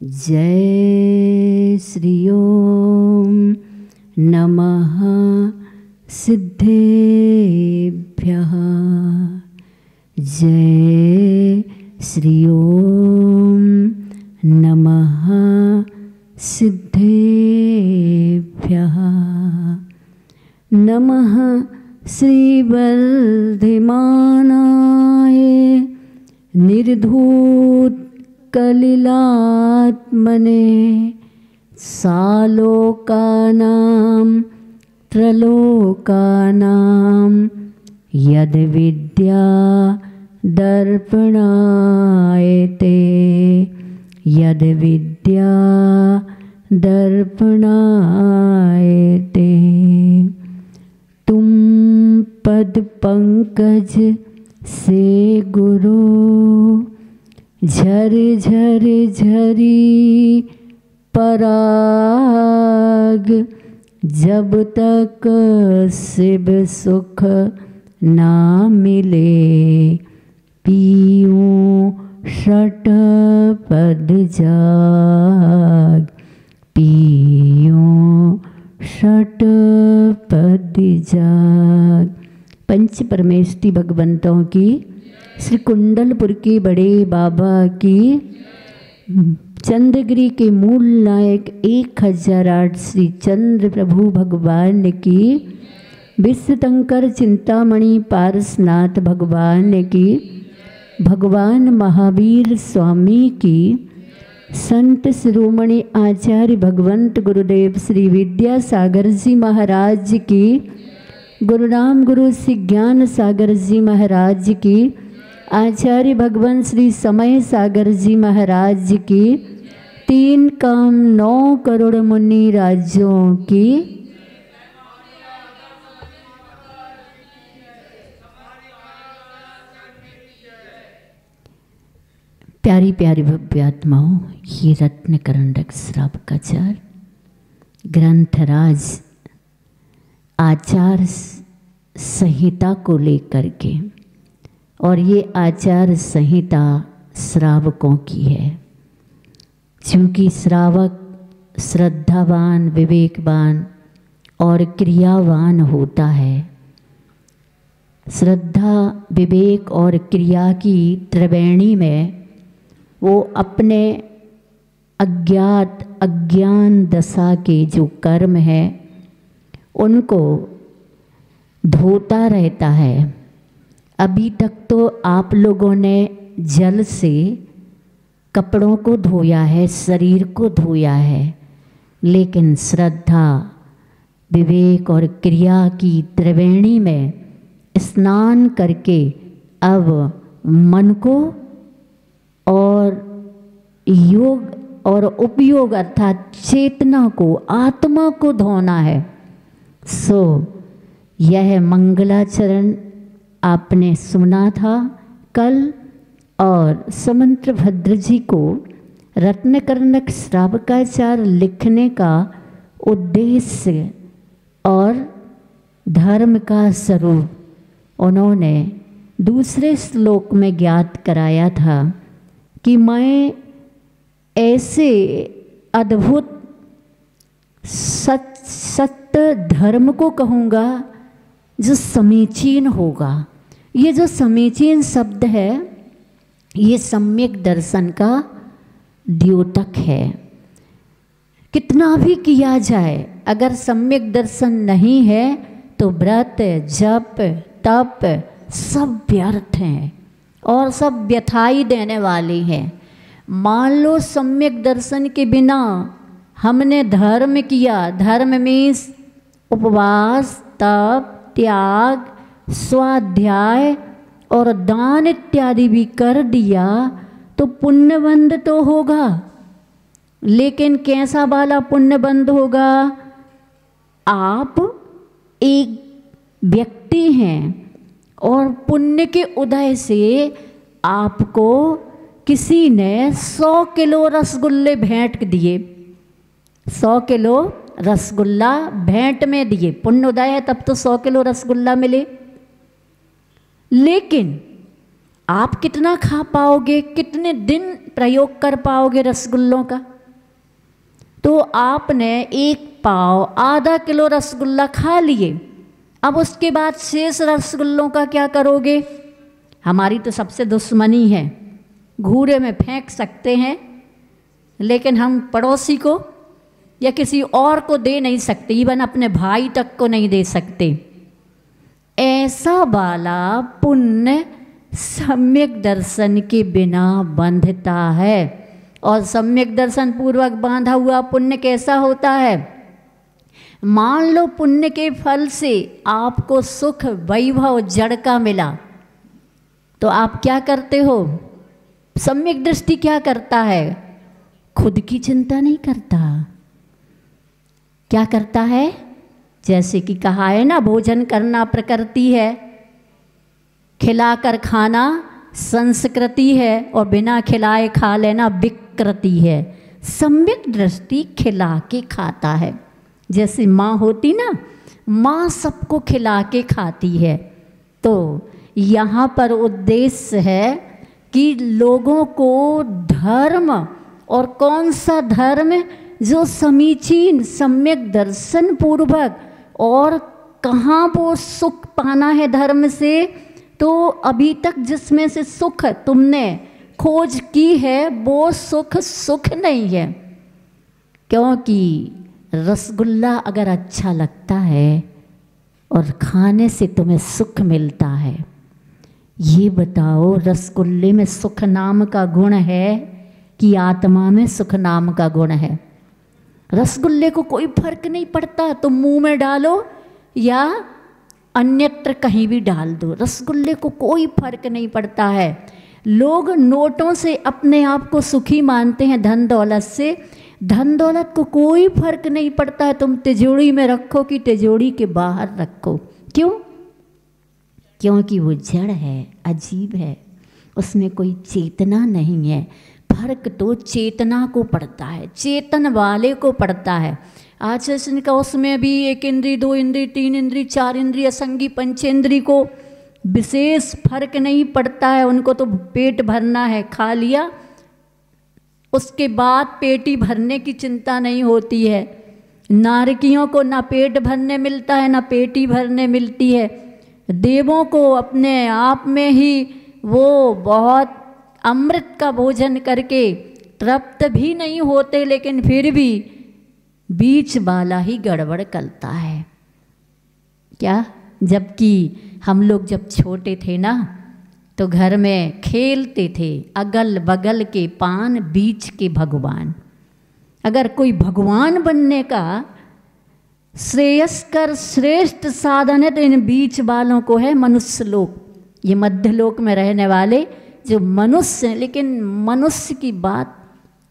जय श्री ओम नमः सिद्धेभ्यः। जय श्री ओम नमः सिद्धेभ्यः। नमः श्रीवर्धिमानाय निर्धूत कलिलात्मने सालोकानां त्रलोकानां यद्विद्या दर्पणायते यद्विद्या दर्पणायते। तुम पद पंकज से गुरु झर झर झरी पराग। जब तक शिव सुख ना मिले पीऊँ षट पद जाग। पीऊँ षट पद जाग। पंच परमेष्टि भगवंतों की, श्री कुंडलपुर के बड़े बाबा की, चंद्रगिरी के मूल नायक 1008 श्री चंद्र प्रभु भगवान की, विश्वशंकर चिंतामणि पारसनाथ भगवान की, भगवान महावीर स्वामी की, संत शिरोमणि आचार्य भगवंत गुरुदेव श्री विद्यासागर जी महाराज की, गुरुराम गुरु श्री ज्ञान सागर जी महाराज की, आचार्य भगवान श्री समय सागर जी महाराज की, 3 काम 9 करोड़ मुनि राज्यों की, प्यारी प्यारी भव्य आत्माओं, ये रत्न करंडक श्रावकाचार ग्रंथराज आचार संहिता को लेकर के, और ये आचार संहिता श्रावकों की है। क्योंकि श्रावक श्रद्धावान, विवेकवान और क्रियावान होता है। श्रद्धा, विवेक और क्रिया की त्रिवेणी में वो अपने अज्ञात अज्ञान दशा के जो कर्म है उनको धोता रहता है। अभी तक तो आप लोगों ने जल से कपड़ों को धोया है, शरीर को धोया है, लेकिन श्रद्धा, विवेक और क्रिया की त्रिवेणी में स्नान करके अब मन को और योग और उपयोग अर्थात चेतना को, आत्मा को धोना है। सो यह मंगलाचरण आपने सुना था कल, और समंत्र भद्र जी को रत्नकर्णक श्रावकाचार लिखने का उद्देश्य और धर्म का स्वरूप उन्होंने दूसरे श्लोक में ज्ञात कराया था कि मैं ऐसे अद्भुत सत्य धर्म को कहूँगा जो समीचीन होगा। ये जो समीचीन शब्द है ये सम्यक दर्शन का द्योतक है। कितना भी किया जाए, अगर सम्यक दर्शन नहीं है तो व्रत, जप, तप सब व्यर्थ हैं और सब व्यथाई देने वाली हैं। मान लो सम्यक दर्शन के बिना हमने धर्म किया, धर्म में उपवास, तप, त्याग, स्वाध्याय और दान इत्यादि भी कर दिया तो पुण्यबंध तो होगा, लेकिन कैसा वाला पुण्यबंध होगा? आप एक व्यक्ति हैं और पुण्य के उदय से आपको किसी ने 100 किलो रसगुल्ले भेंट दिए, 100 किलो रसगुल्ला भेंट में दिए। पुण्य उदय है तब तो 100 किलो रसगुल्ला मिले, लेकिन आप कितना खा पाओगे, कितने दिन प्रयोग कर पाओगे रसगुल्लों का? तो आपने 1 पाव आधा किलो रसगुल्ला खा लिए, अब उसके बाद शेष रसगुल्लों का क्या करोगे? हमारी तो सबसे दुश्मनी है, घूरे में फेंक सकते हैं लेकिन हम पड़ोसी को या किसी और को दे नहीं सकते, इवन अपने भाई तक को नहीं दे सकते। ऐसा वाला पुण्य सम्यक दर्शन के बिना बंधता है। और सम्यक दर्शन पूर्वक बांधा हुआ पुण्य कैसा होता है? मान लो पुण्य के फल से आपको सुख वैभव जड़ का मिला, तो आप क्या करते हो? सम्यक दृष्टि क्या करता है? खुद की चिंता नहीं करता। क्या करता है? जैसे कि कहा है ना, भोजन करना प्रकृति है, खिलाकर खाना संस्कृति है, और बिना खिलाए खा लेना विकृति है। सम्यक दृष्टि खिला के खाता है। जैसे माँ होती ना, माँ सबको खिला के खाती है। तो यहाँ पर उद्देश्य है कि लोगों को धर्म, और कौन सा धर्म? जो समीचीन सम्यक दर्शन पूर्वक, और कहाँ वो सुख पाना है धर्म से? तो अभी तक जिसमें से सुख तुमने खोज की है वो सुख नहीं है। क्योंकि रसगुल्ला अगर अच्छा लगता है और खाने से तुम्हें सुख मिलता है, ये बताओ रसगुल्ले में सुख नाम का गुण है कि आत्मा में सुख नाम का गुण है? रसगुल्ले को कोई फर्क नहीं पड़ता, तुम मुंह में डालो या अन्यत्र कहीं भी डाल दो, रसगुल्ले को कोई फर्क नहीं पड़ता है। लोग नोटों से अपने आप को सुखी मानते हैं, धन दौलत से। धन दौलत को कोई फर्क नहीं पड़ता है तुम तिजोरी में रखो कि तिजोरी के बाहर रखो। क्यों? क्योंकि वो जड़ है, अजीब है, उसमें कोई चेतना नहीं है। फर्क तो चेतना को पड़ता है, चेतन वाले को पड़ता है। आचरण का उसमें भी 1 इंद्री, 2 इंद्री, 3 इंद्री, 4 इंद्री, असंगी पंचेंद्री को विशेष फर्क नहीं पड़ता है। उनको तो पेट भरना है, खा लिया, उसके बाद पेटी भरने की चिंता नहीं होती है। नारकियों को ना पेट भरने मिलता है ना पेटी भरने मिलती है। देवों को अपने आप में ही वो बहुत अमृत का भोजन करके तृप्त भी नहीं होते, लेकिन फिर भी बीच वाला ही गड़बड़ करता है। क्या? जबकि हम लोग जब छोटे थे ना, तो घर में खेलते थे, अगल बगल के पान बीच के भगवान। अगर कोई भगवान बनने का श्रेयस्कर श्रेष्ठ साधन है तो इन बीच वालों को है मनुष्य लोक, ये मध्य लोक में रहने वाले जो मनुष्य हैं। लेकिन मनुष्य की बात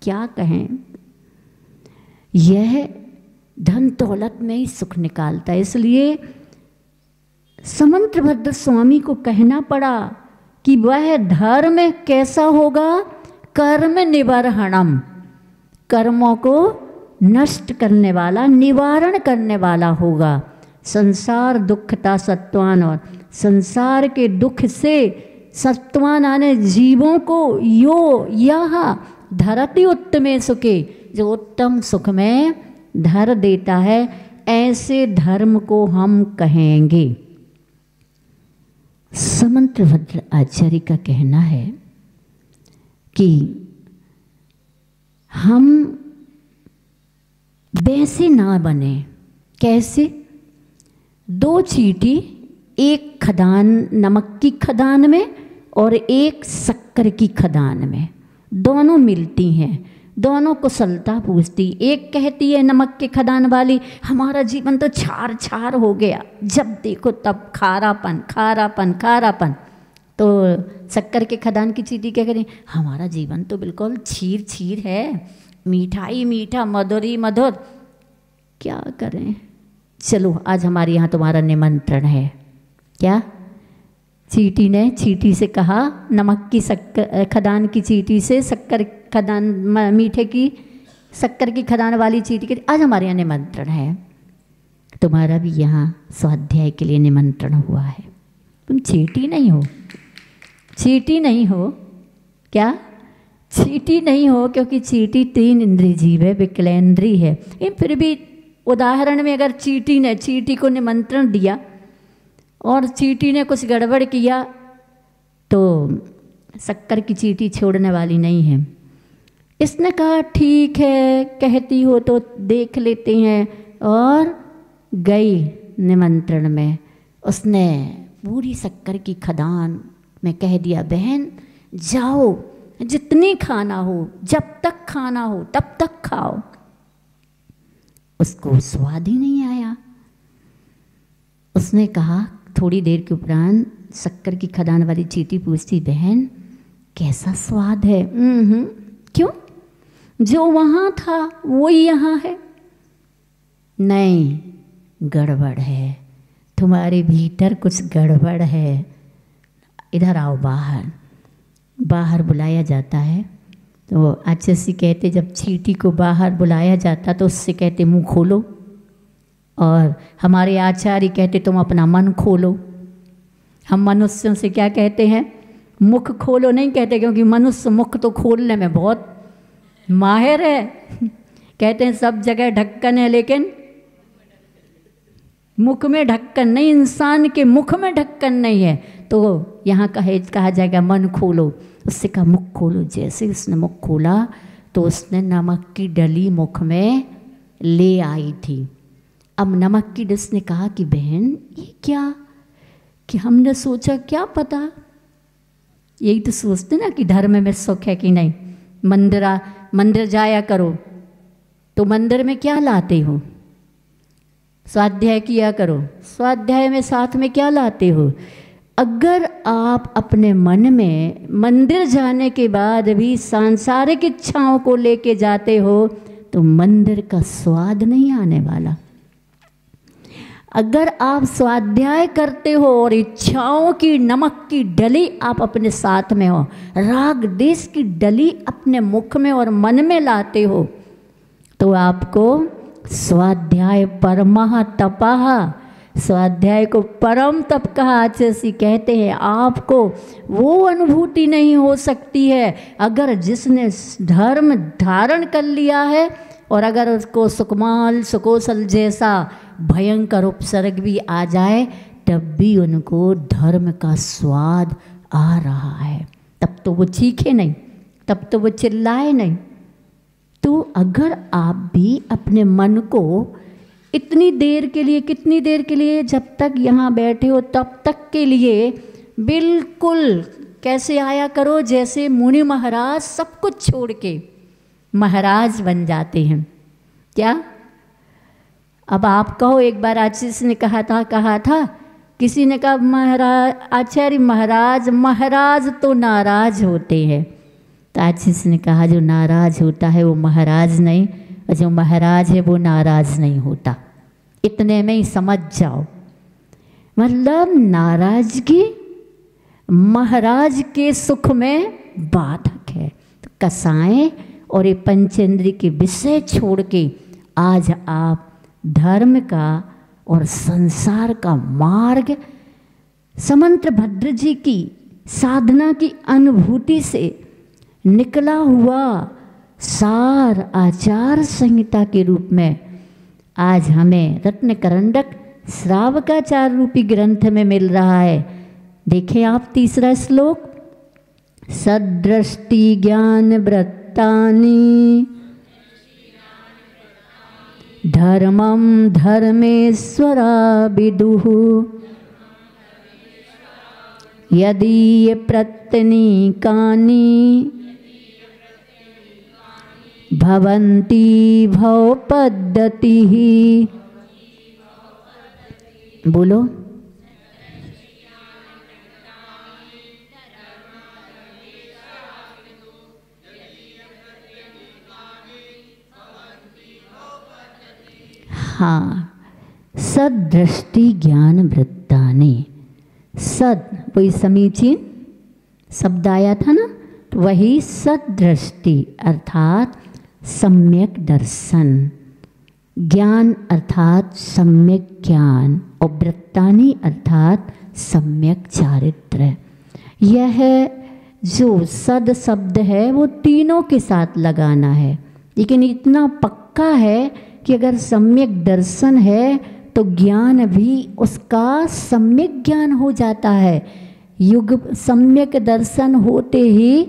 क्या कहें, यह धन दौलत में ही सुख निकालता है। इसलिए समंत्रभद्र स्वामी को कहना पड़ा कि वह धर्म कैसा होगा? कर्म निवारणम, कर्मों को नष्ट करने वाला, निवारण करने वाला होगा। संसार दुखता सत्वान, और संसार के दुख से सत्वान आने जीवों को यो यह धरती उत्तमे सुखे, जो उत्तम सुख में धर देता है, ऐसे धर्म को हम कहेंगे। समंत्रभद्र आचार्य का कहना है कि हम वैसे ना बने। कैसे? 2 चींटी, एक खदान नमक की खदान में और एक शक्कर की खदान में, दोनों मिलती हैं, दोनों कुशलता पूछती। एक कहती है नमक के खदान वाली, हमारा जीवन तो छार छार हो गया, जब देखो तब खारापन खारापन खारापन। तो शक्कर के खदान की चींटी क्या करें, हमारा जीवन तो बिल्कुल छीर छीर है, मीठाई मीठा, मधुरी मधुर। क्या करें? चलो आज हमारे यहाँ तुम्हारा निमंत्रण है। क्या? चींटी ने चींटी से कहा, नमक की खदान की चींटी से शक्कर खदान मीठे की शक्कर की खदान वाली चींटी के, आज हमारे यहाँ निमंत्रण है, तुम्हारा भी यहाँ स्वाध्याय के लिए निमंत्रण हुआ है, तुम चींटी नहीं हो, चींटी नहीं हो, क्या चींटी नहीं हो, क्योंकि चींटी 3 इंद्रिय जीव है, विकलेंद्री है। ये फिर भी उदाहरण में अगर चींटी को निमंत्रण दिया और चींटी ने कुछ गड़बड़ किया तो शक्कर की चींटी छोड़ने वाली नहीं है। इसने कहा ठीक है, कहती हो तो देख लेते हैं, और गई निमंत्रण में। उसने पूरी शक्कर की खदान में कह दिया, बहन जाओ, जितनी खाना हो, जब तक खाना हो तब तक खाओ। उसको स्वाद ही नहीं आया। उसने कहा, थोड़ी देर के उपरांत शक्कर की खदान वाली चींटी पूछती, बहन कैसा स्वाद है? क्यों, जो वहाँ था वो यहाँ है। नहीं, गड़बड़ है, तुम्हारे भीतर कुछ गड़बड़ है, इधर आओ। बाहर बुलाया जाता है। तो आचार्य कहते, जब चींटी को बाहर बुलाया जाता तो उससे कहते मुंह खोलो, और हमारे आचार्य कहते तुम अपना मन खोलो। हम मनुष्यों से क्या कहते हैं? मुख खोलो नहीं कहते, क्योंकि मनुष्य मुख तो खोलने में बहुत माहिर है। कहते हैं सब जगह ढक्कन है, लेकिन मुख में ढक्कन नहीं, इंसान के मुख में ढक्कन नहीं है। तो यहाँ कहा जाएगा मन खोलो। उससे कहा मुख खोलो। जैसे उसने मुख खोला तो उसने नमक की डली मुख में ले आई थी। अब नमक की डली ने कहा कि बहन ये क्या, कि हमने सोचा क्या पता, यही तो सोचते ना कि धर्म में सुख है कि नहीं। मंदिर जाया करो, तो मंदिर में क्या लाते हो? स्वाध्याय किया करो, स्वाध्याय में साथ में क्या लाते हो? अगर आप अपने मन में मंदिर जाने के बाद भी सांसारिक इच्छाओं को लेके जाते हो तो मंदिर का स्वाद नहीं आने वाला। अगर आप स्वाध्याय करते हो और इच्छाओं की नमक की डली आप अपने साथ में हो, राग देश की डली अपने मुख में और मन में लाते हो, तो आपको स्वाध्याय परमः तपः, स्वाध्याय को परम तप कहा। आचार्य कहते हैं आपको वो अनुभूति नहीं हो सकती है अगर जिसने धर्म धारण कर लिया है, और अगर उसको सुकमाल सुकोसल जैसा भयंकर उपसर्ग भी आ जाए तब भी उनको धर्म का स्वाद आ रहा है। तब तो वो चीखे नहीं, तब तो वो चिल्लाए नहीं। तो अगर आप भी अपने मन को इतनी देर के लिए, कितनी देर के लिए, जब तक यहाँ बैठे हो तब तक के लिए बिल्कुल कैसे आया करो जैसे मुनि महाराज सब कुछ छोड़ के महाराज बन जाते हैं। क्या? अब आप कहो, एक बार आचार्य ने कहा था किसी ने कहा महाराज, आचार्य महाराज तो नाराज होते हैं। तो आचार्य ने कहा जो नाराज होता है वो महाराज नहीं, और जो महाराज है वो नाराज नहीं होता। इतने में ही समझ जाओ। मतलब नाराजगी महाराज के सुख में बाधक है। तो कसाएं और ये पंचेंद्रिय के विषय छोड़ के आज आप धर्म का और संसार का मार्ग समंत्र भद्र जी की साधना की अनुभूति से निकला हुआ सार आचार संहिता के रूप में आज हमें रत्न करंडक श्रावकाचार रूपी ग्रंथ में मिल रहा है। देखें आप तीसरा श्लोक, सदृष्टि ज्ञान वृत्तानि धर्मं धर्मेश्वरा विदुः यदि प्रत्यनीकानि भवन्ति भवपद्धतिः। बोलो, हाँ, सदृष्टि ज्ञान वृत्तानि। सद वही समीचीन शब्द आया था ना, तो वही सदृष्टि अर्थात सम्यक दर्शन, ज्ञान अर्थात सम्यक ज्ञान, और वृत्तानि अर्थात सम्यक चारित्र। यह जो सद शब्द है वो तीनों के साथ लगाना है, लेकिन इतना पक्का है कि अगर सम्यक दर्शन है तो ज्ञान भी उसका सम्यक ज्ञान हो जाता है। युग सम्यक दर्शन होते ही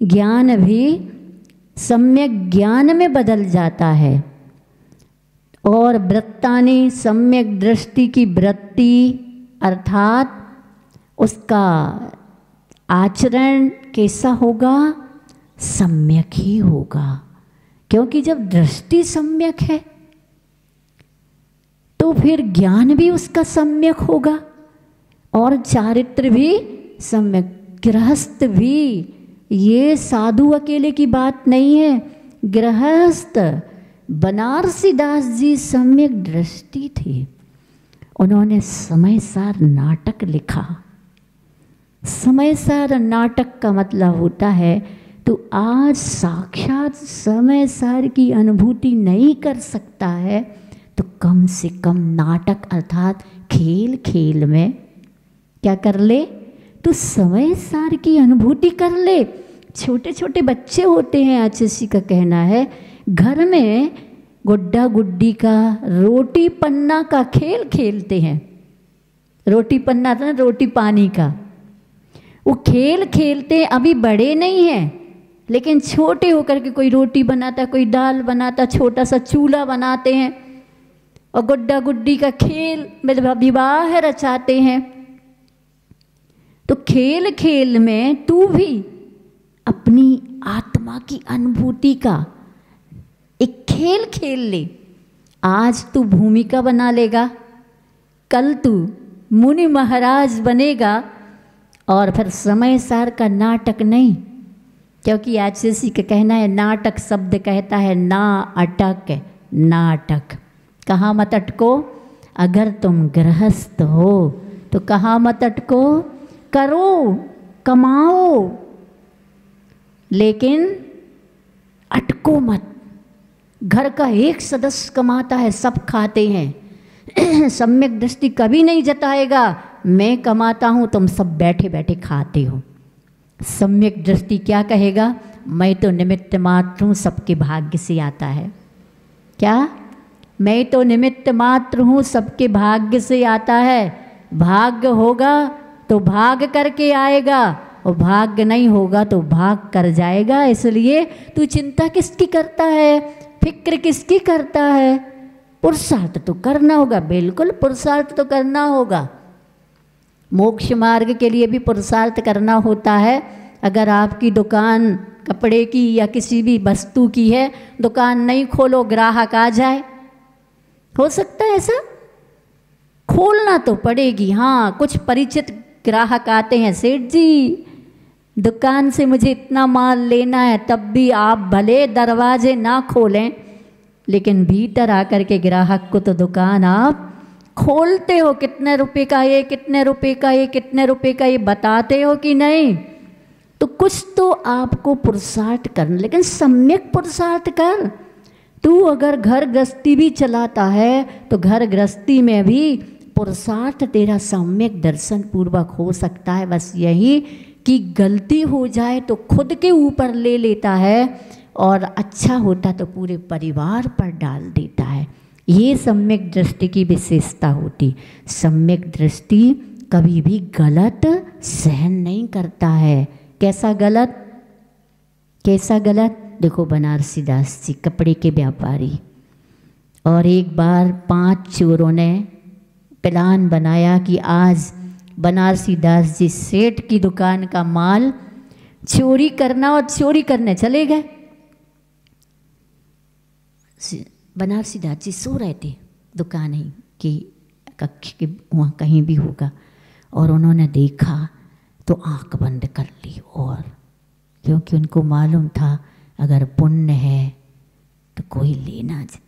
ज्ञान भी सम्यक ज्ञान में बदल जाता है। और वृत्तानि सम्यक दृष्टि की वृत्ति अर्थात उसका आचरण कैसा होगा? सम्यक ही होगा, क्योंकि जब दृष्टि सम्यक है तो फिर ज्ञान भी उसका सम्यक होगा और चारित्र भी सम्यक। गृहस्थ भी, ये साधु अकेले की बात नहीं है, गृहस्थ बनारसी दास जी सम्यक दृष्टि थे। उन्होंने समय सार नाटक लिखा। समय सार नाटक का मतलब होता है तो आज साक्षात समय सार की अनुभूति नहीं कर सकता है तो कम से कम नाटक अर्थात खेल खेल में क्या कर ले? तो समय सार की अनुभूति कर ले। छोटे छोटे बच्चे होते हैं, आचार्य का कहना है, घर में गुड्डा गुड्डी का रोटी पन्ना का खेल खेलते हैं। रोटी पन्ना था ना, रोटी पानी का, वो खेल खेलते हैं। अभी बड़े नहीं हैं लेकिन छोटे होकर के कोई रोटी बनाता, कोई दाल बनाता, छोटा सा चूल्हा बनाते हैं और गुड्डा गुड्डी का खेल मतलब विवाह रचाते हैं। तो खेल खेल में तू भी अपनी आत्मा की अनुभूति का एक खेल खेल ले। आज तू भूमिका बना लेगा, कल तू मुनि महाराज बनेगा और फिर समय सार का नाटक नहीं, क्योंकि आचार्य का कहना है नाटक शब्द कहता है ना अटक, नाटक। कहाँ मत अटको? अगर तुम गृहस्थ हो तो कहाँ मत अटको? करो, कमाओ, लेकिन अटको मत। घर का एक सदस्य कमाता है, सब खाते हैं। सम्यक दृष्टि कभी नहीं जताएगा मैं कमाता हूँ तुम सब बैठे बैठे खाते हो। सम्यक दृष्टि क्या कहेगा? मैं तो निमित्त मात्र हूँ, सबके भाग्य से आता है। क्या? मैं तो निमित्त मात्र हूँ, सबके भाग्य से आता है। भाग्य होगा तो भाग करके आएगा और भाग्य नहीं होगा तो भाग कर जाएगा। इसलिए तू चिंता किसकी करता है, फिक्र किसकी करता है? पुरुषार्थ तो करना होगा, बिल्कुल पुरुषार्थ तो करना होगा। मोक्ष मार्ग के लिए भी पुरुषार्थ करना होता है। अगर आपकी दुकान कपड़े की या किसी भी वस्तु की है, दुकान नहीं खोलो, ग्राहक आ जाए, हो सकता है ऐसा? खोलना तो पड़ेगी। हाँ, कुछ परिचित ग्राहक आते हैं, सेठ जी दुकान से मुझे इतना माल लेना है, तब भी आप भले दरवाजे ना खोलें लेकिन भीतर आकर के ग्राहक को तो दुकान आप खोलते हो। कितने रुपए का ये, कितने रुपए का ये, कितने रुपए का ये बताते हो कि नहीं? तो कुछ तो आपको पुरुषार्थ करना, लेकिन सम्यक पुरुषार्थ कर। तू अगर घर गृहस्थी भी चलाता है तो घर गृहस्थी में भी पुरुषार्थ तेरा सम्यक दर्शन पूर्वक हो सकता है। बस यही कि गलती हो जाए तो खुद के ऊपर ले लेता है और अच्छा होता तो पूरे परिवार पर डाल देता है। ये सम्यक दृष्टि की विशेषता होती। सम्यक दृष्टि कभी भी गलत सहन नहीं करता है। कैसा गलत? कैसा गलत? देखो बनारसी दास जी कपड़े के व्यापारी, और एक बार 5 चोरों ने प्लान बनाया कि आज बनारसी दास जी सेठ की दुकान का माल चोरी करना, और चोरी करने चले गए। बनारसी दास जी सो रहे थे दुकान ही कि कक्ष के वहाँ कहीं भी होगा, और उन्होंने देखा तो आंख बंद कर ली। और क्योंकि उनको मालूम था अगर पुण्य है तो कोई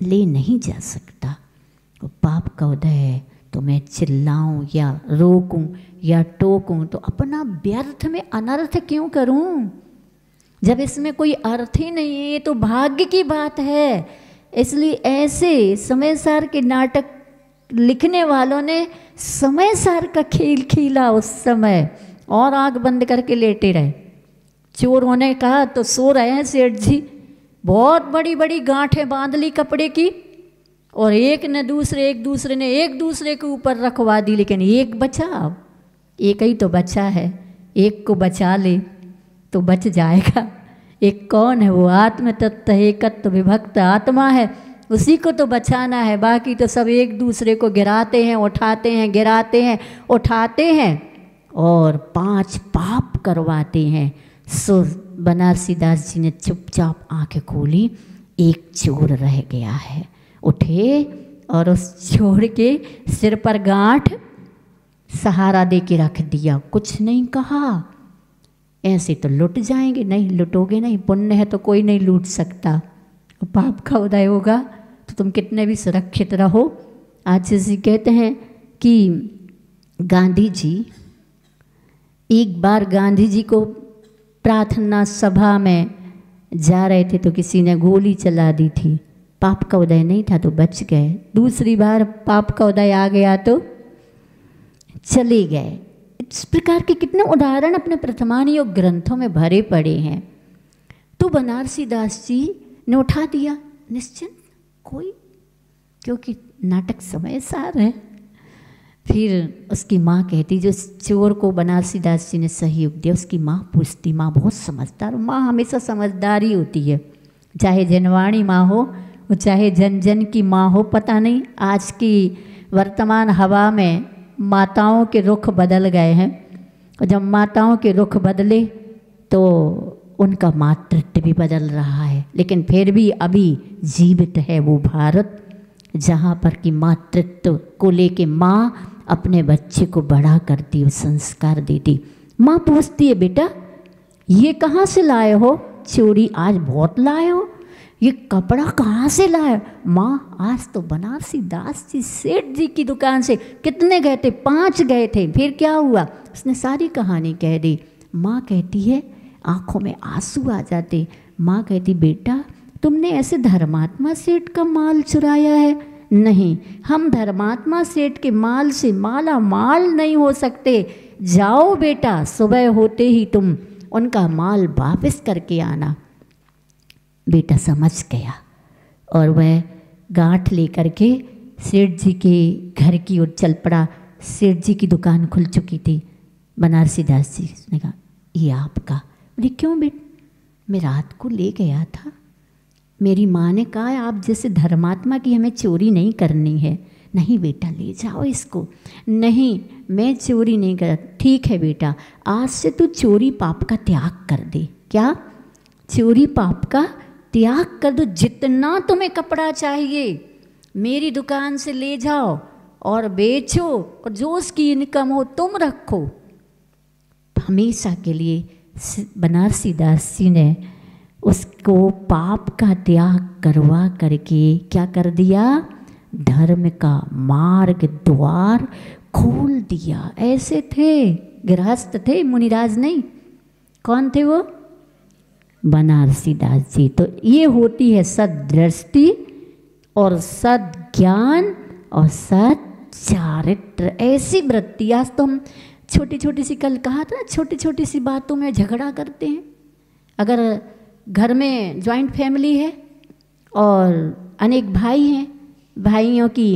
ले नहीं जा सकता, वो पाप का उदय है, तो मैं चिल्लाऊं या रोकूं या टोकूं तो अपना व्यर्थ में अनर्थ क्यों करूं? जब इसमें कोई अर्थ ही नहीं है, ये तो भाग्य की बात है। इसलिए ऐसे समय सार के नाटक लिखने वालों ने समय सार का खेल खेला उस समय, और आँख बंद करके लेटे रहे। चोरों ने कहा तो सो रहे हैं सेठ जी, बहुत बड़ी बड़ी गांठें बांध ली कपड़े की, और एक दूसरे ने एक दूसरे के ऊपर रखवा दी, लेकिन एक बचा। अब एक ही तो बचा है, एक को बचा ले तो बच जाएगा। एक कौन है? वो आत्म तत्व एकत्व विभक्त आत्मा है, उसी को तो बचाना है। बाकी तो सब एक दूसरे को गिराते हैं, उठाते हैं, गिराते हैं, उठाते हैं और 5 पाप करवाते हैं। सो बनारसी दास जी ने चुपचाप आंखें खोली, एक चोर रह गया है। उठे और उस चोर के सिर पर गांठ सहारा दे के रख दिया, कुछ नहीं कहा। ऐसे तो लुट जाएंगे, नहीं लुटोगे नहीं, पुण्य है तो कोई नहीं लूट सकता। पाप का उदय होगा तो तुम कितने भी सुरक्षित रहो। आज जैसे कहते हैं कि गांधी जी, एक बार गांधी जी को प्रार्थना सभा में जा रहे थे तो किसी ने गोली चला दी थी। पाप का उदय नहीं था तो बच गए। दूसरी बार पाप का उदय आ गया तो चले गए। इस प्रकार के कितने उदाहरण अपने प्रथमान योग ग्रंथों में भरे पड़े हैं। तो बनारसी दास जी ने उठा दिया निश्चिंत, कोई, क्योंकि नाटक समय सार है। फिर उसकी माँ कहती, जो चोर को बनारसी दास जी ने सहयोग दिया, उसकी माँ पूछती, माँ बहुत समझदार, माँ हमेशा समझदार ही होती है, चाहे जनवाणी माँ हो, वो चाहे जन जन की माँ हो। पता नहीं आज की वर्तमान हवा में माताओं के रुख बदल गए हैं, और जब माताओं के रुख बदले तो उनका मातृत्व भी बदल रहा है। लेकिन फिर भी अभी जीवित है वो भारत, जहाँ पर कि मातृत्व को लेके माँ अपने बच्चे को बड़ा करती है, संस्कार देती। माँ पूछती है, बेटा ये कहाँ से लाए हो? चोरी आज बहुत लाए हो, ये कपड़ा कहाँ से लाए? माँ आज तो बनारसी दास जी सेठ जी की दुकान से। कितने गए थे? 5 गए थे। फिर क्या हुआ? उसने सारी कहानी कह दी। माँ कहती है, आंखों में आंसू आ जाते। माँ कहती, बेटा तुमने ऐसे धर्मात्मा सेठ का माल चुराया है? नहीं, हम धर्मात्मा सेठ के माल से माला माल नहीं हो सकते। जाओ बेटा, सुबह होते ही तुम उनका माल वापस करके आना। बेटा समझ गया और वह गांठ लेकर के सेठ जी के घर की ओर चल पड़ा। सेठ जी की दुकान खुल चुकी थी। बनारसी दास जी ने कहा, ये आपका? बोले क्यों बेटा? मैं रात को ले गया था, मेरी माँ ने कहा आप जैसे धर्मात्मा की हमें चोरी नहीं करनी है। नहीं बेटा ले जाओ इसको। नहीं मैं चोरी नहीं कर। ठीक है बेटा, आज से तू चोरी पाप का त्याग कर दे। क्या? चोरी पाप का त्याग कर दो। जितना तुम्हें कपड़ा चाहिए मेरी दुकान से ले जाओ और बेचो, और जो उसकी इनकम हो तुम रखो। हमेशा के लिए बनारसी दास जी ने उसको पाप का त्याग करवा करके क्या कर दिया? धर्म का मार्ग द्वार खोल दिया। ऐसे थे, गृहस्थ थे, मुनिराज नहीं। कौन थे वो? बनारसी दास जी। तो ये होती है सद्दृष्टि और सद्ज्ञान और सच्चारित्र। ऐसी वृत्ति। आज तो हम छोटी छोटी सी, कल कहा था, छोटी छोटी सी बातों में झगड़ा करते हैं। अगर घर में जॉइंट फैमिली है और अनेक भाई हैं, भाइयों की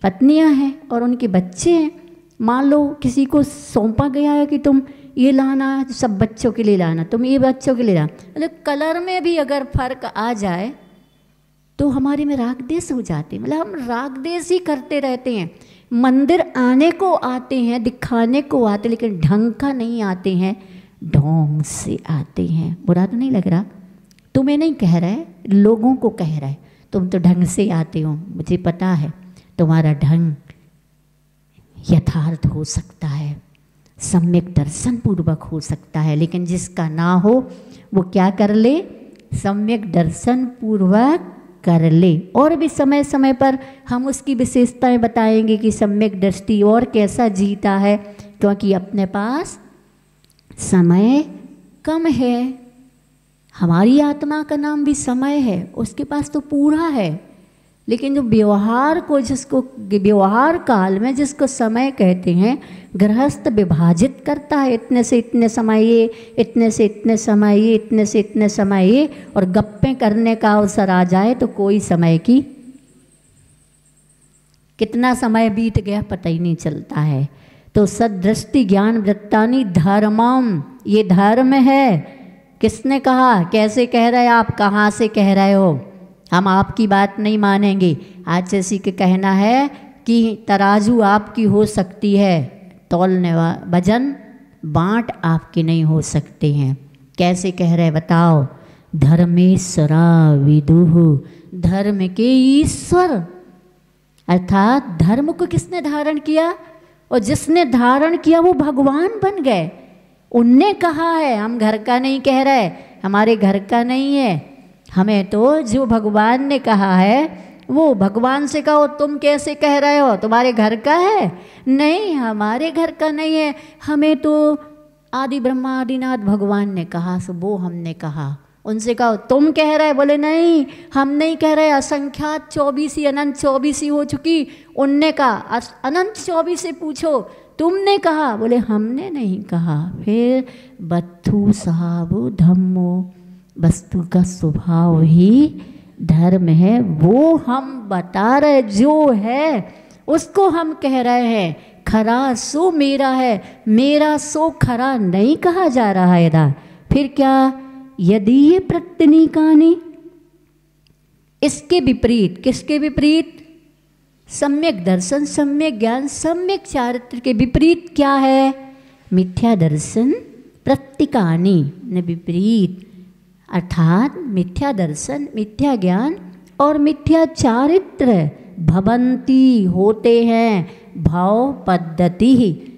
पत्नियां हैं और उनके बच्चे हैं, मान लो किसी को सौंपा गया है कि तुम ये लाना, सब बच्चों के लिए लाना, तुम ये बच्चों के लिए लाना, मतलब कलर में भी अगर फर्क आ जाए तो हमारे में राग देश हो जाते हैं। मतलब हम राग देश ही करते रहते हैं। मंदिर आने को आते हैं, दिखाने को आते, लेकिन ढंग का नहीं आते हैं, ढोंग से आते हैं। बुरा तो नहीं लग रहा? तुम्हें नहीं कह रहा है, लोगों को कह रहा है। तुम तो ढंग से आते हो, मुझे पता है। तुम्हारा ढंग यथार्थ हो सकता है, सम्यक दर्शन पूर्वक हो सकता है, लेकिन जिसका ना हो वो क्या कर ले? सम्यक दर्शन पूर्वक कर ले। और भी समय समय पर हम उसकी विशेषताएं बताएंगे कि सम्यक दृष्टि और कैसा जीता है, क्योंकि अपने पास समय कम है। हमारी आत्मा का नाम भी समय है, उसके पास तो पूरा है, लेकिन जो व्यवहार को, जिसको व्यवहार काल में जिसको समय कहते हैं, गृहस्थ विभाजित करता है, इतने से इतने समय ये, इतने से इतने समय ये, इतने से इतने समय ये, और गप्पें करने का अवसर आ जाए तो कोई समय की कितना समय बीत गया पता ही नहीं चलता है। तो सदृष्टि ज्ञान वृत्तानि धर्मम, ये धर्म है। किसने कहा? कैसे कह रहे आप? कहाँ से कह रहे हो? हम आपकी बात नहीं मानेंगे। आज जैसी के कहना है कि तराजू आपकी हो सकती है, तौलने वजन बाँट आपकी नहीं हो सकते हैं। कैसे कह रहे बताओ? धर्मेश्वरा विदुः, धर्म के ईश्वर, अर्थात धर्म को किसने धारण किया? और जिसने धारण किया वो भगवान बन गए। उनने कहा है, हम घर का नहीं कह रहे, हमारे घर का नहीं है, हमें तो जो भगवान ने कहा है वो भगवान से कहो। तुम कैसे कह रहे हो? तुम्हारे घर का है? नहीं, हमारे घर का नहीं है, हमें तो आदि ब्रह्मा आदिनाथ भगवान ने कहा, सो वो हमने कहा। उनसे कहो तुम कह रहे? बोले नहीं, हम नहीं कह रहे, असंख्यात 24 अनंत 24 हो चुकी। उनने कहा अनंत 24 से पूछो, तुमने कहा? बोले हमने नहीं कहा। फिर बत्थु साहबो धम्मो, वस्तु का स्वभाव ही धर्म है, वो हम बता रहे, जो है उसको हम कह रहे हैं। खरा सो मेरा है, मेरा सो खरा नहीं कहा जा रहा है ना। फिर क्या? यदि ये प्रत्यनीकानि, इसके विपरीत, किसके विपरीत? सम्यक दर्शन, सम्यक ज्ञान, सम्यक चारित्र के विपरीत क्या है? मिथ्या दर्शन प्रत्यकानि ने विपरीत, अर्थात मिथ्या दर्शन, मिथ्या ज्ञान और मिथ्या चारित्र भवंती होते हैं, भाव पद्धति,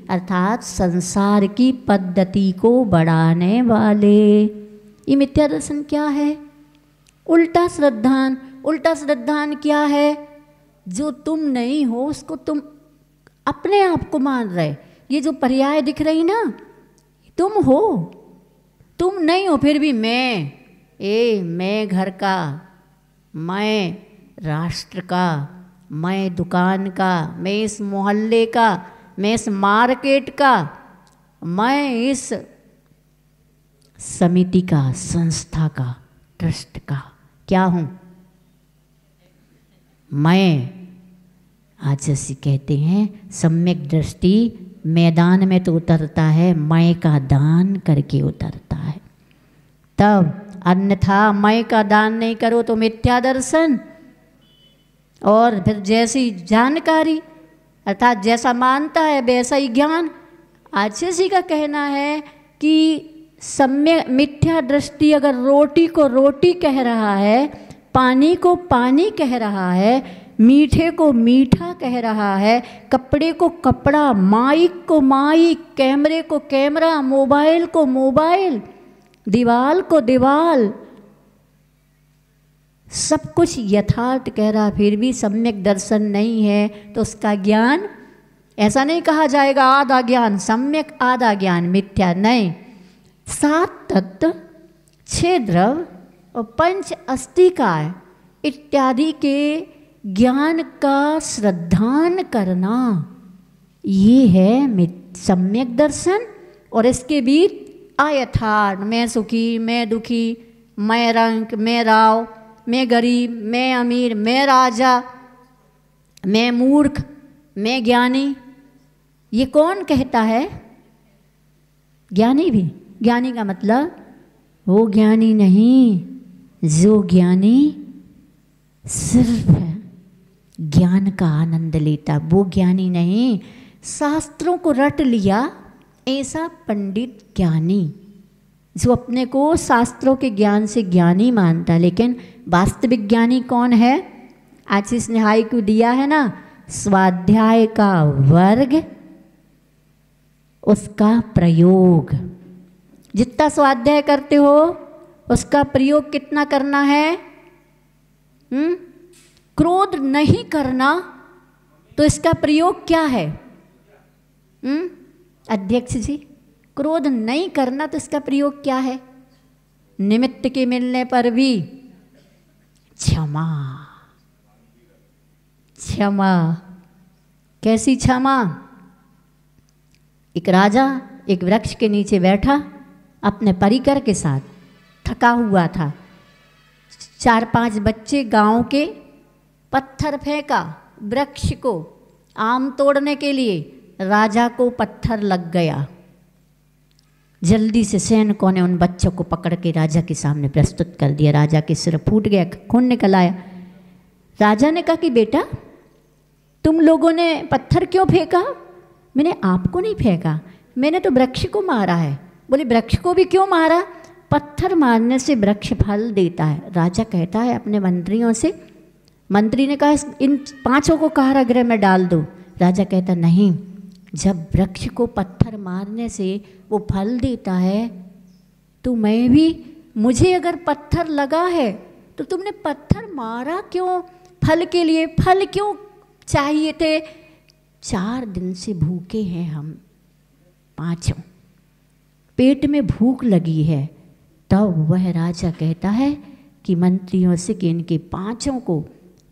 अर्थात संसार की पद्धति को बढ़ाने वाले। ये मिथ्या दर्शन क्या है? उल्टा श्रद्धान। उल्टा श्रद्धान क्या है? जो तुम नहीं हो उसको तुम अपने आप को मान रहे। ये जो पर्याय दिख रही ना, तुम हो, तुम नहीं हो, फिर भी मैं घर का, मैं राष्ट्र का, मैं दुकान का, मैं इस मोहल्ले का, मैं इस मार्केट का, मैं इस समिति का, संस्था का, ट्रस्ट का क्या हूँ? मैं। आज जैसे कहते हैं सम्यक दृष्टि मैदान में तो उतरता है, मैं का दान करके उतरता है तब, अन्यथा मैं का दान नहीं करो तो मिथ्या दर्शन। और फिर जैसी जानकारी, अर्थात जैसा मानता है वैसा ही ज्ञान। आचार्य का कहना है कि सम्यक मिथ्या दृष्टि अगर रोटी को रोटी कह रहा है, पानी को पानी कह रहा है, मीठे को मीठा कह रहा है, कपड़े को कपड़ा, माइक को माइक, कैमरे को कैमरा, मोबाइल को मोबाइल, दीवाल को दीवाल, सब कुछ यथार्थ कह रहा, फिर भी सम्यक दर्शन नहीं है तो उसका ज्ञान ऐसा नहीं कहा जाएगा आधा ज्ञान सम्यक, आधा ज्ञान मिथ्या। नहीं, 7 तत्व, 6 द्रव और 5 अस्तिकाय इत्यादि के ज्ञान का श्रद्धान करना, ये है सम्यक दर्शन। और इसके बीच अयथार्थ, मैं सुखी, मैं दुखी, मैं रंक, मैं राव, मैं गरीब, मैं अमीर, मैं राजा, मैं मूर्ख, मैं ज्ञानी, ये कौन कहता है? ज्ञानी भी। ज्ञानी का मतलब वो ज्ञानी नहीं जो ज्ञानी सिर्फ ज्ञान का आनंद लेता, वो ज्ञानी नहीं। शास्त्रों को रट लिया ऐसा पंडित ज्ञानी, जो अपने को शास्त्रों के ज्ञान से ज्ञानी मानता, लेकिन वास्तविक ज्ञानी कौन है? आज इस निहाई को दिया है ना, स्वाध्याय का वर्ग, उसका प्रयोग। जितना स्वाध्याय करते हो उसका प्रयोग कितना करना है? क्रोध नहीं करना, तो इसका प्रयोग क्या है? अध्यक्ष जी, क्रोध नहीं करना तो इसका प्रयोग क्या है? निमित्त के मिलने पर भी क्षमा। क्षमा। कैसी क्षमा? एक राजा एक वृक्ष के नीचे बैठा अपने परिकर के साथ, थका हुआ था। 4-5 बच्चे गांव के पत्थर फेंका वृक्ष को आम तोड़ने के लिए, राजा को पत्थर लग गया। जल्दी से सैनिकों ने उन बच्चों को पकड़ के राजा के सामने प्रस्तुत कर दिया। राजा के सिर फूट गया, खून निकल आया। राजा ने कहा कि बेटा तुम लोगों ने पत्थर क्यों फेंका? मैंने आपको नहीं फेंका, मैंने तो वृक्ष को मारा है। बोले वृक्ष को भी क्यों मारा? पत्थर मारने से वृक्ष फल देता है। राजा कहता है अपने मंत्रियों से, मंत्री ने कहा इन 5 को कारागृह में डाल दो। राजा कहता नहीं, जब वृक्ष को पत्थर मारने से वो फल देता है तो मैं भी, मुझे अगर पत्थर लगा है तो तुमने पत्थर मारा क्यों? फल के लिए, फल क्यों चाहिए थे? 4 दिन से भूखे हैं हम 5, पेट में भूख लगी है। तब वह राजा कहता है कि मंत्रियों से कि इनके 5 को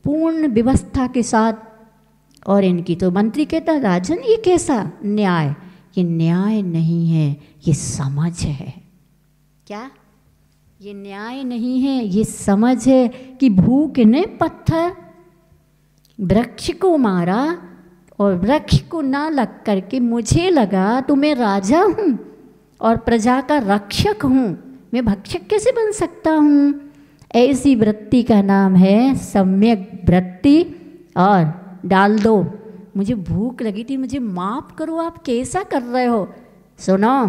पूर्ण व्यवस्था के साथ, और इनकी, तो मंत्री कहता राजन ये कैसा न्याय? ये न्याय नहीं है, ये समझ है। क्या? ये न्याय नहीं है, ये समझ है कि भूख ने पत्थर वृक्ष को मारा और वृक्ष को ना लग करके मुझे लगा तो मैं राजा हूँ और प्रजा का रक्षक हूँ, मैं भक्षक कैसे बन सकता हूँ? ऐसी वृत्ति का नाम है सम्यक वृत्ति। और डाल दो, मुझे भूख लगी थी, मुझे माफ़ करो, आप कैसा कर रहे हो? सुनो,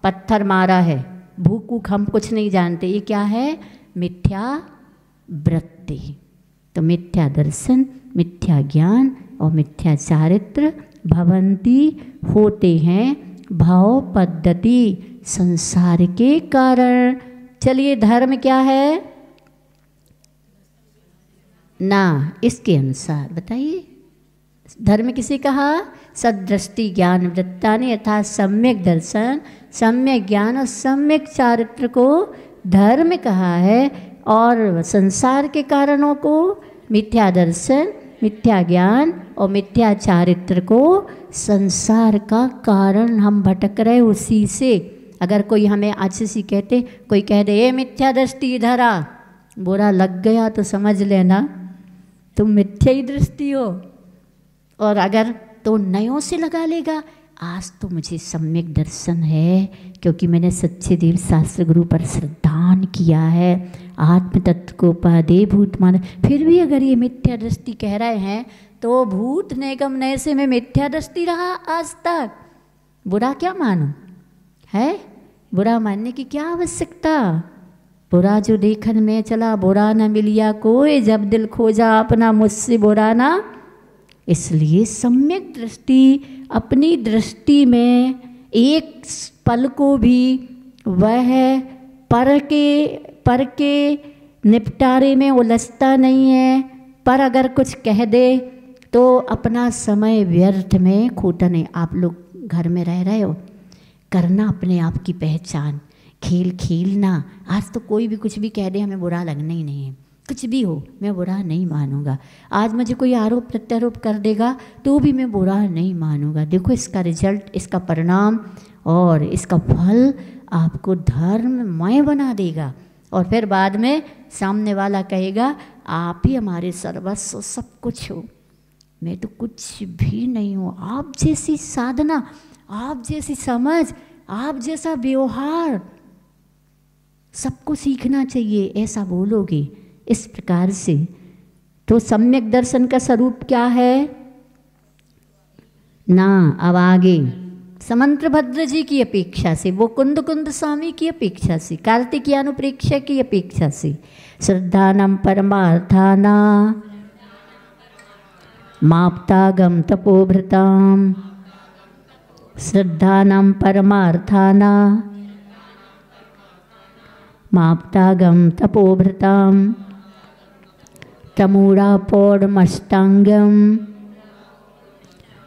पत्थर मारा है, भूख वूख हम कुछ नहीं जानते, ये क्या है? मिथ्या वृत्ति। तो मिथ्या दर्शन, मिथ्या ज्ञान और मिथ्या चारित्र भवंती होते हैं भाव पद्धति संसार के कारण। चलिए धर्म क्या है ना, इसके अनुसार बताइए धर्म किसे कहा? सदृष्टि ज्ञान वृत्तानि अर्थात सम्यक दर्शन, सम्यक ज्ञान और सम्यक चारित्र को धर्म कहा है। और संसार के कारणों को मिथ्या दर्शन, मिथ्या ज्ञान और मिथ्या चारित्र को संसार का कारण हम भटक रहे उसी से। अगर कोई हमें अच्छे से कहते, कोई कह दे ये मिथ्या दृष्टि इधर आ, बुरा लग गया तो समझ लेना तुम मिथ्या ही दृष्टि हो। और अगर तो नयों से लगा लेगा, आज तो मुझे सम्यक दर्शन है क्योंकि मैंने सच्चे देव शास्त्र गुरु पर श्रद्धान किया है, आत्म तत्व को उपादेय भूत मान। फिर भी अगर ये मिथ्या दृष्टि कह रहे हैं तो भूत नेगम नैसे में मिथ्या दृष्टि रहा आज तक। बुरा क्या मानो है? बुरा मानने की क्या आवश्यकता? बुरा जो देखन में चला बुरा न मिलिया कोई, जब दिल खोजा अपना मुझसे बुरा ना। इसलिए सम्यक दृष्टि अपनी दृष्टि में एक पल को भी वह पर के निपटारे में उलझता नहीं है। पर अगर कुछ कह दे तो अपना समय व्यर्थ में खोटा नहीं। आप लोग घर में रह रहे हो, करना अपने आप की पहचान, खेल खेलना। आज तो कोई भी कुछ भी कह दे हमें बुरा लगना ही नहीं है, कुछ भी हो मैं बुरा नहीं मानूंगा। आज मुझे कोई आरोप प्रत्यारोप कर देगा तो भी मैं बुरा नहीं मानूंगा। देखो इसका रिजल्ट, इसका परिणाम और इसका फल आपको धर्ममय बना देगा। और फिर बाद में सामने वाला कहेगा आप ही हमारे सर्वस्व सब कुछ हो, मैं तो कुछ भी नहीं हूँ। आप जैसी साधना, आप जैसी समझ, आप जैसा व्यवहार सबको सीखना चाहिए, ऐसा बोलोगे इस प्रकार से। तो सम्यक दर्शन का स्वरूप क्या है ना? अब आगे समंत्र भद्र जी की अपेक्षा से, वो कुंद कुंद स्वामी की अपेक्षा से, कार्तिकीय अनुप्रेक्षा की अपेक्षा से श्रद्धानम परमार्थाना माप्तागम तपोभृताम, श्रद्धानम परमार्थाना माप्तागम तपोभृताम तमूढ़ा पौर्णमष्टांगम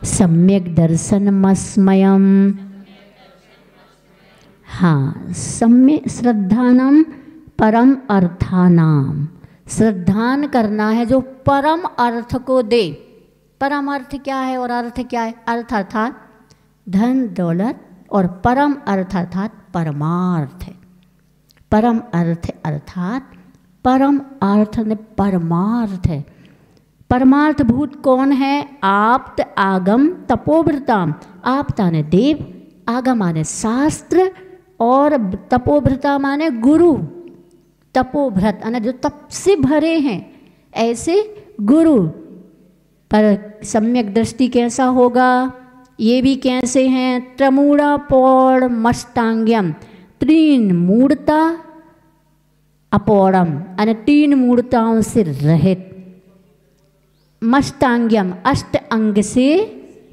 सम्यक दर्शनमस्मयम। हाँ, सम्यक श्रद्धानम परम अर्थानाम, श्रद्धान करना है जो परम अर्थ को दे। परम अर्थ क्या है और अर्थ क्या है? अर्थ अर्थात धन दौलत और परम अर्थ अर्थात परमार्थ है। परम अर्थ अर्थात परम अर्थ ने परमार्थ है। परमार्थ भूत कौन है? आप्त आगम तपोभृताम। आप्ता ने देव, आगम माने शास्त्र और तपोभृता माने गुरु। तपोभृत यानी जो तप से भरे हैं, ऐसे गुरु। पर सम्यक दृष्टि कैसा होगा? ये भी कैसे हैं? त्रमूढ़ा पौड़ मष्टांग्यम, तीन मूढ़ता अपौड़म यानी तीन मूढ़ताओं से रहित, मष्टांग्यम अष्ट अंग से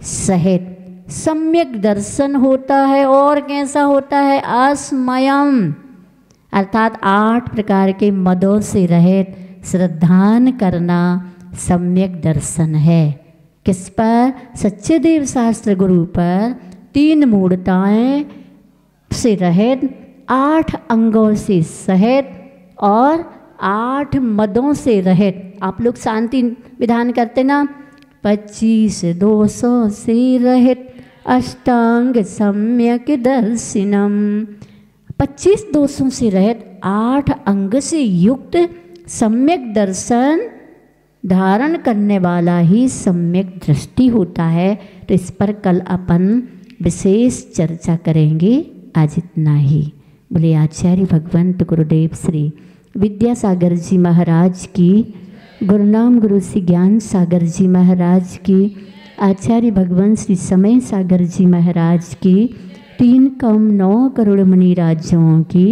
सहित। सम्यक दर्शन होता है और कैसा होता है? असमयम अर्थात 8 प्रकार के मदों से रहित श्रद्धान करना सम्यक दर्शन है। किस पर? सच्चे देव शास्त्र गुरु पर, 3 मूढ़ताएं से रहित, 8 अंगों से सहित और 8 मदों से रहित। आप लोग शांति विधान करते ना, 25 दोषों से रहित अष्टांग सम्यक दर्शनम। 25 दोषों से रहित 8 अंग से युक्त सम्यक दर्शन धारण करने वाला ही सम्यक दृष्टि होता है। तो इस पर कल अपन विशेष चर्चा करेंगे। आज इतना ही। बोले आचार्य भगवंत गुरुदेव श्री विद्यासागर जी महाराज की, गुरुनाम गुरु श्री ज्ञान सागर जी महाराज की, आचार्य भगवान श्री समय सागर जी महाराज की, 3 कम 9 करोड़ मुनि राजों की